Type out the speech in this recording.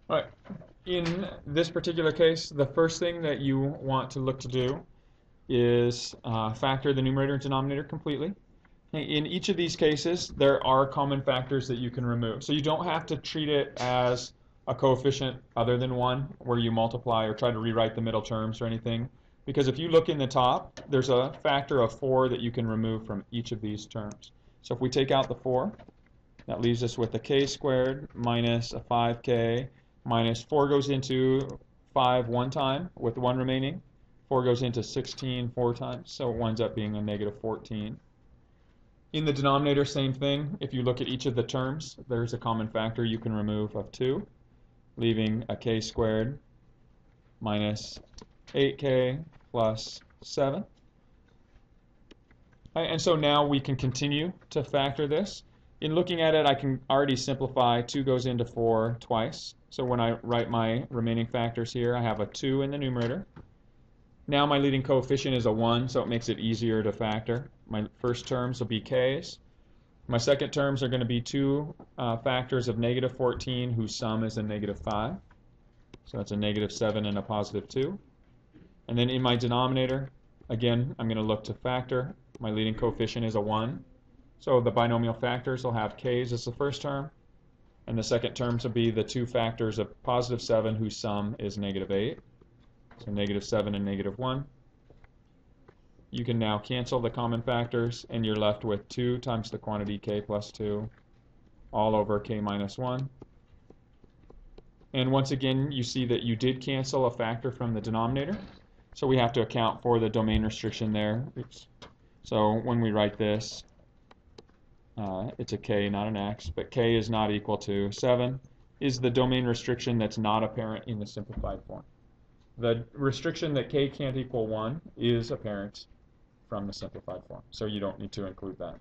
All right. In this particular case, the first thing that you want to look to do is factor the numerator and denominator completely. In each of these cases, there are common factors that you can remove. So you don't have to treat it as a coefficient other than 1 where you multiply or try to rewrite the middle terms or anything. Because if you look in the top, there's a factor of 4 that you can remove from each of these terms. So if we take out the 4, that leaves us with a k squared minus a 5k minus 4 goes into 5 one time with 1 remaining. 4 goes into 16 4 times, so it winds up being a negative 14. In the denominator, same thing. If you look at each of the terms, there's a common factor you can remove of 2, leaving a k squared minus 8k plus 7. And so now we can continue to factor this. In looking at it, I can already simplify. 2 goes into 4 twice. So when I write my remaining factors here, I have a 2 in the numerator. Now my leading coefficient is a 1, so it makes it easier to factor. My first terms will be k's. My second terms are going to be two factors of negative 14 whose sum is a negative 5. So that's a negative 7 and a positive 2. And then in my denominator, again, I'm going to look to factor. My leading coefficient is a 1. So the binomial factors will have k's as the first term. And the second terms will be the two factors of positive 7 whose sum is negative 8. So negative 7 and negative 1. You can now cancel the common factors, and you're left with 2 times the quantity k plus 2 all over k minus 1. And once again, you see that you did cancel a factor from the denominator. So we have to account for the domain restriction there. Oops. So when we write this, it's a k, not an x, but k is not equal to 7 is the domain restriction that's not apparent in the simplified form. The restriction that k can't equal 1 is apparent from the simplified form, so you don't need to include that.